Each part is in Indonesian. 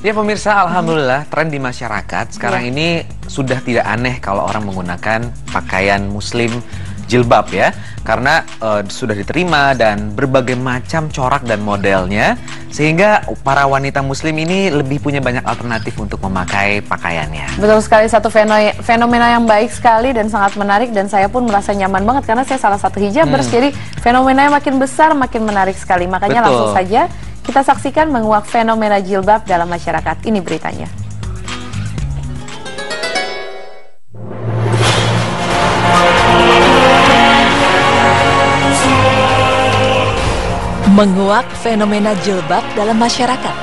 Ya pemirsa, alhamdulillah tren di masyarakat sekarang ini sudah tidak aneh kalau orang menggunakan pakaian muslim jilbab ya. Karena sudah diterima dan berbagai macam corak dan modelnya, sehingga para wanita muslim ini lebih punya banyak alternatif untuk memakai pakaiannya. Betul sekali, satu fenomena yang baik sekali dan sangat menarik, dan saya pun merasa nyaman banget karena saya salah satu hijabers. Jadi fenomenanya makin besar, makin menarik sekali. Makanya langsung saja kita saksikan menguak fenomena jilbab dalam masyarakat. Ini beritanya. Menguak fenomena jilbab dalam masyarakat.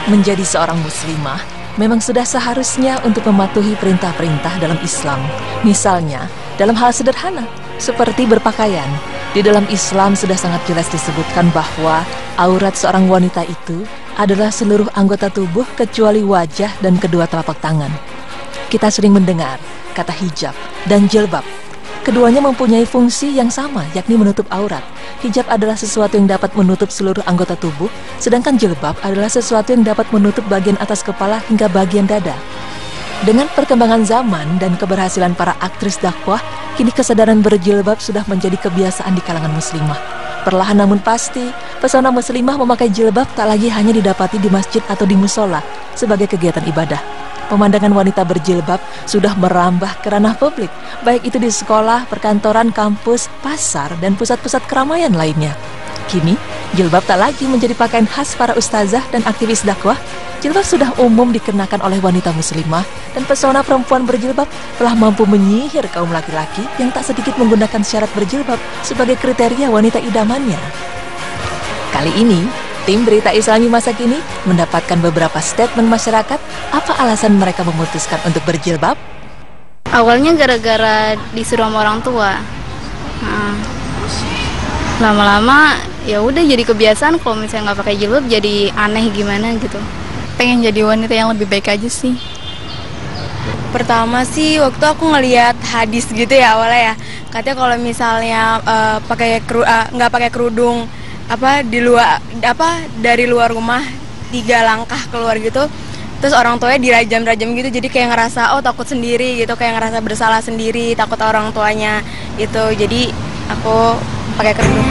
Menjadi seorang muslimah memang sudah seharusnya untuk mematuhi perintah-perintah dalam Islam. Misalnya, dalam hal sederhana, seperti berpakaian. Di dalam Islam sudah sangat jelas disebutkan bahwa aurat seorang wanita itu adalah seluruh anggota tubuh kecuali wajah dan kedua telapak tangan. Kita sering mendengar kata hijab dan jilbab. Keduanya mempunyai fungsi yang sama, yakni menutup aurat. Hijab adalah sesuatu yang dapat menutup seluruh anggota tubuh, sedangkan jilbab adalah sesuatu yang dapat menutup bagian atas kepala hingga bagian dada. Dengan perkembangan zaman dan keberhasilan para aktris dakwah, kini kesadaran berjilbab sudah menjadi kebiasaan di kalangan muslimah. Perlahan namun pasti, pesona muslimah memakai jilbab tak lagi hanya didapati di masjid atau di musola sebagai kegiatan ibadah. Pemandangan wanita berjilbab sudah merambah ke ranah publik, baik itu di sekolah, perkantoran, kampus, pasar, dan pusat-pusat keramaian lainnya. Kini, jilbab tak lagi menjadi pakaian khas para ustazah dan aktivis dakwah. Jilbab sudah umum dikenakan oleh wanita muslimah, dan pesona perempuan berjilbab telah mampu menyihir kaum laki-laki yang tak sedikit menggunakan syarat berjilbab sebagai kriteria wanita idamannya. Kali ini, tim Berita Islami Masa Kini mendapatkan beberapa statement masyarakat. Apa alasan mereka memutuskan untuk berjilbab? Awalnya gara-gara disuruh sama orang tua. Lama-lama ya udah jadi kebiasaan, kalau misalnya nggak pakai jilbab jadi aneh gimana gitu. Pengen jadi wanita yang lebih baik aja sih. Pertama sih waktu aku ngelihat hadis gitu ya awalnya ya. Katanya kalau misalnya nggak pakai kerudung di luar dari luar rumah 3 langkah keluar gitu, terus orang tuanya dirajam-rajam gitu, jadi kayak ngerasa takut sendiri gitu, kayak ngerasa bersalah sendiri, takut orang tuanya gitu, jadi aku pakai kerudung.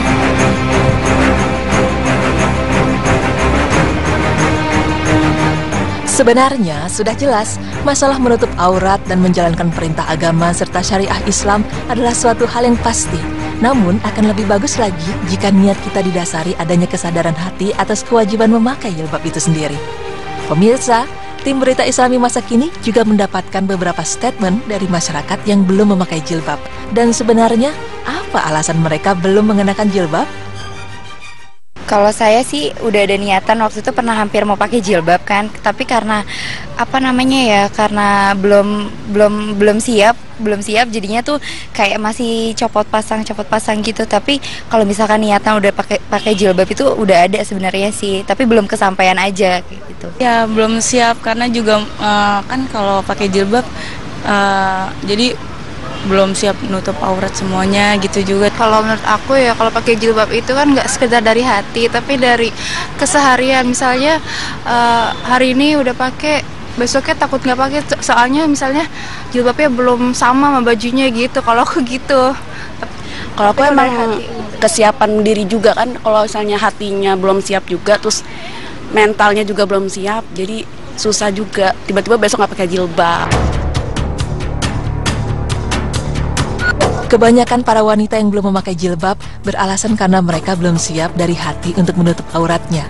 Sebenarnya sudah jelas, masalah menutup aurat dan menjalankan perintah agama serta syariah Islam adalah suatu hal yang pasti. Namun akan lebih bagus lagi jika niat kita didasari adanya kesadaran hati atas kewajiban memakai jilbab itu sendiri. Pemirsa, tim Berita Islami Masa Kini juga mendapatkan beberapa statement dari masyarakat yang belum memakai jilbab. Dan sebenarnya, apa alasan mereka belum mengenakan jilbab? Kalau saya sih udah ada niatan, waktu itu pernah hampir mau pakai jilbab kan, tapi karena karena belum siap jadinya tuh kayak masih copot pasang gitu. Tapi kalau misalkan niatan udah pakai jilbab itu udah ada sebenarnya sih, tapi belum kesampaian aja gitu. Ya belum siap karena juga kan kalau pakai jilbab jadi belum siap nutup aurat semuanya gitu juga. Kalau menurut aku ya, kalau pakai jilbab itu kan nggak sekedar dari hati, tapi dari keseharian. Misalnya hari ini udah pakai, besoknya takut nggak pakai, soalnya misalnya jilbabnya belum sama bajunya gitu. Kalau aku gitu. Kalau aku emang kesiapan diri juga kan, kalau misalnya hatinya belum siap juga, terus mentalnya juga belum siap, jadi susah juga tiba-tiba besok nggak pakai jilbab. Kebanyakan para wanita yang belum memakai jilbab beralasan karena mereka belum siap dari hati untuk menutup auratnya.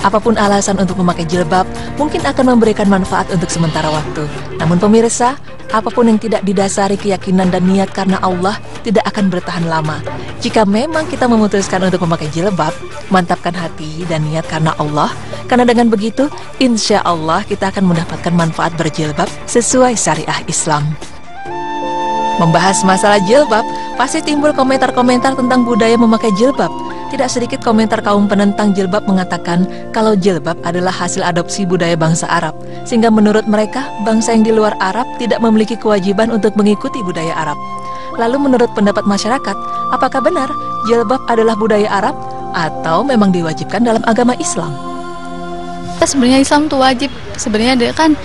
Apapun alasan untuk memakai jilbab mungkin akan memberikan manfaat untuk sementara waktu. Namun pemirsa, apapun yang tidak didasari keyakinan dan niat karena Allah tidak akan bertahan lama. Jika memang kita memutuskan untuk memakai jilbab, mantapkan hati dan niat karena Allah. Karena dengan begitu, insya Allah kita akan mendapatkan manfaat berjilbab sesuai syariah Islam. Membahas masalah jilbab, pasti timbul komentar-komentar tentang budaya memakai jilbab. Tidak sedikit komentar kaum penentang jilbab mengatakan kalau jilbab adalah hasil adopsi budaya bangsa Arab, sehingga menurut mereka, bangsa yang di luar Arab tidak memiliki kewajiban untuk mengikuti budaya Arab. Lalu menurut pendapat masyarakat, apakah benar jilbab adalah budaya Arab atau memang diwajibkan dalam agama Islam? Sebenarnya Islam tuh wajib. Sebenarnya dia kan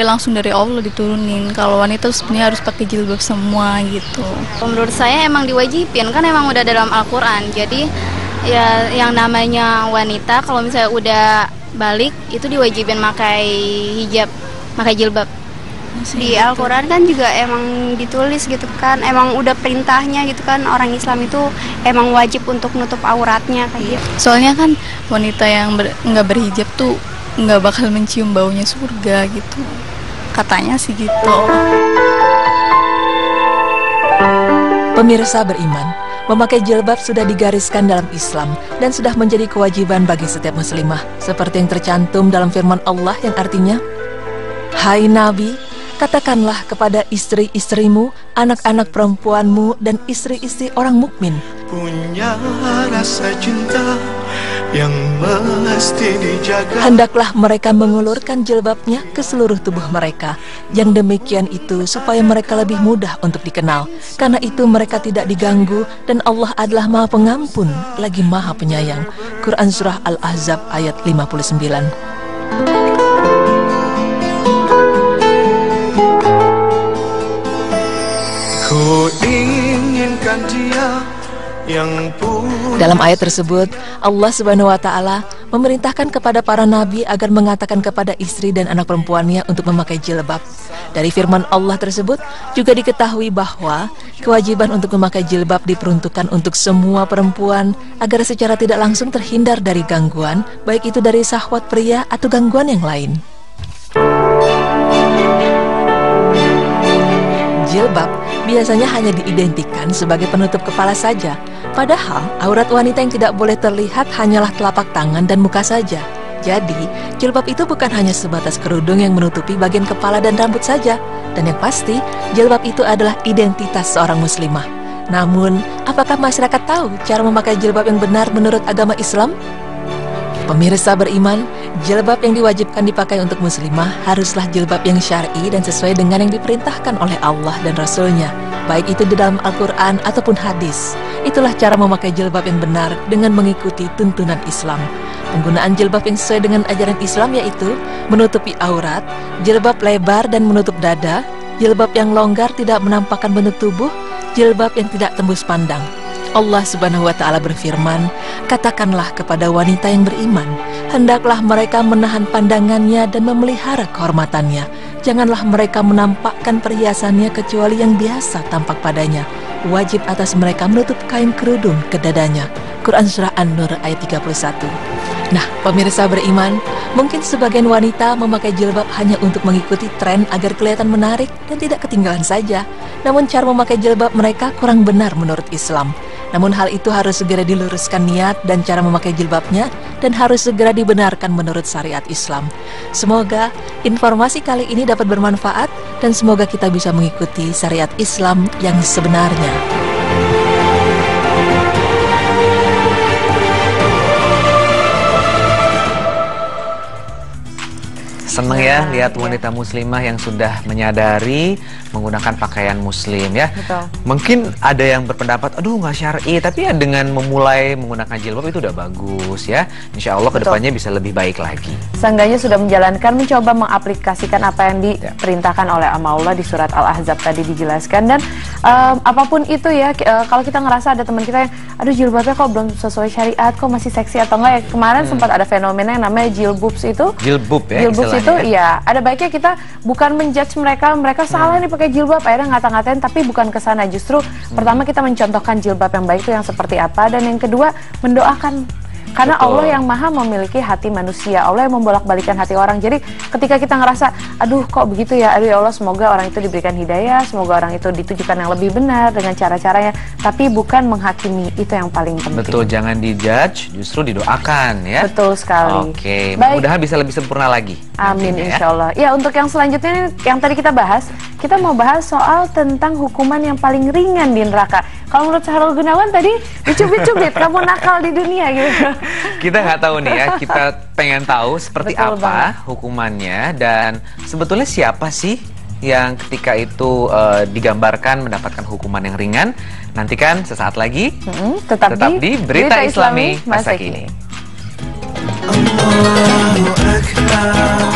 langsung dari Allah diturunin. Kalau wanita sebenarnya harus pakai jilbab semua gitu. Menurut saya emang diwajibin, kan emang udah dalam Al-Quran. Jadi ya yang namanya wanita kalau misalnya udah balik itu diwajibin pakai hijab, pakai jilbab. Di Al-Quran kan juga emang ditulis gitu kan, emang udah perintahnya gitu kan, orang Islam itu emang wajib untuk nutup auratnya kayak gitu. Soalnya kan wanita yang nggak berhijab tuh nggak bakal mencium baunya surga gitu, katanya sih gitu. Pemirsa beriman, memakai jilbab sudah digariskan dalam Islam dan sudah menjadi kewajiban bagi setiap muslimah, seperti yang tercantum dalam firman Allah yang artinya, "Hai Nabi, katakanlah kepada istri-istrimu, anak-anak perempuanmu, dan istri-istri orang mukmin, punya rasa cinta yang mesti dijaga. Hendaklah mereka mengulurkan jilbabnya ke seluruh tubuh mereka. Yang demikian itu supaya mereka lebih mudah untuk dikenal. Karena itu mereka tidak diganggu dan Allah adalah Maha Pengampun lagi Maha Penyayang." Quran Surah Al-Ahzab ayat 59. Ku inginkan dia yang dalam ayat tersebut, Allah Subhanahu wa Ta'ala memerintahkan kepada para nabi agar mengatakan kepada istri dan anak perempuannya untuk memakai jilbab. Dari firman Allah tersebut juga diketahui bahwa kewajiban untuk memakai jilbab diperuntukkan untuk semua perempuan agar secara tidak langsung terhindar dari gangguan, baik itu dari syahwat pria atau gangguan yang lain. Jilbab biasanya hanya diidentikan sebagai penutup kepala saja. Padahal aurat wanita yang tidak boleh terlihat hanyalah telapak tangan dan muka saja. Jadi, jilbab itu bukan hanya sebatas kerudung yang menutupi bagian kepala dan rambut saja. Dan yang pasti, jilbab itu adalah identitas seorang muslimah. Namun, apakah masyarakat tahu cara memakai jilbab yang benar menurut agama Islam? Pemirsa beriman, jilbab yang diwajibkan dipakai untuk muslimah haruslah jilbab yang syar'i dan sesuai dengan yang diperintahkan oleh Allah dan Rasul-Nya, baik itu di dalam Al-Quran ataupun hadis. Itulah cara memakai jilbab yang benar dengan mengikuti tuntunan Islam. Penggunaan jilbab yang sesuai dengan ajaran Islam yaitu menutupi aurat, jilbab lebar dan menutup dada, jilbab yang longgar tidak menampakkan bentuk tubuh, jilbab yang tidak tembus pandang. Allah Subhanahu wa Ta'ala berfirman, "Katakanlah kepada wanita yang beriman, hendaklah mereka menahan pandangannya dan memelihara kehormatannya. Janganlah mereka menampakkan perhiasannya kecuali yang biasa tampak padanya. Wajib atas mereka menutup kain kerudung ke dadanya." Quran Surah An-Nur ayat 31. Nah, pemirsa beriman, mungkin sebagian wanita memakai jilbab hanya untuk mengikuti tren agar kelihatan menarik dan tidak ketinggalan saja. Namun cara memakai jilbab mereka kurang benar menurut Islam. Namun hal itu harus segera diluruskan niat dan cara memakai jilbabnya dan harus segera dibenarkan menurut syariat Islam. Semoga informasi kali ini dapat bermanfaat dan semoga kita bisa mengikuti syariat Islam yang sebenarnya. Senang ya lihat wanita muslimah yang sudah menyadari menggunakan pakaian muslim ya. Betul. Mungkin ada yang berpendapat, aduh nggak syar'i, tapi ya dengan memulai menggunakan jilbab itu udah bagus ya. Insya Allah kedepannya bisa lebih baik lagi. Seenggaknya sudah menjalankan, mencoba mengaplikasikan apa yang diperintahkan oleh Allah di surat Al-Ahzab tadi dijelaskan. Dan apapun itu ya, kalau kita ngerasa ada teman kita yang, aduh jilbabnya kok belum sesuai syariat, kok masih seksi atau enggak ya. Kemarin sempat ada fenomena yang namanya jilbubs itu. Jilbub ya. Jilbubs itu ya, ada baiknya kita bukan menjudge mereka salah nih pakai jilbab, akhirnya ngata-ngatain, tapi bukan ke sana. Justru pertama kita mencontohkan jilbab yang baik itu yang seperti apa, dan yang kedua mendoakan. Karena Betul. Allah yang maha memiliki hati manusia, Allah yang membolak-balikan hati orang. Jadi ketika kita ngerasa, aduh kok begitu ya, aduh ya Allah semoga orang itu diberikan hidayah, semoga orang itu ditujukan yang lebih benar dengan cara-caranya, tapi bukan menghakimi, itu yang paling penting. Betul, jangan dijudge, justru didoakan ya. Betul sekali. Oke, Baik. mudah-mudahan bisa lebih sempurna lagi. Amin, nantinya, insya Allah. Ya, untuk yang selanjutnya yang tadi kita bahas, kita mau bahas soal tentang hukuman yang paling ringan di neraka. Kalau menurut Sahrul Gunawan tadi, dicubit-cubit, kamu nakal di dunia gitu. Kita nggak tahu nih ya, kita pengen tahu seperti Betul apa banget. hukumannya dan sebetulnya siapa sih yang ketika itu digambarkan mendapatkan hukuman yang ringan. Nantikan sesaat lagi, Tetap di Berita Islami Masa Kini. Allahu Akbar.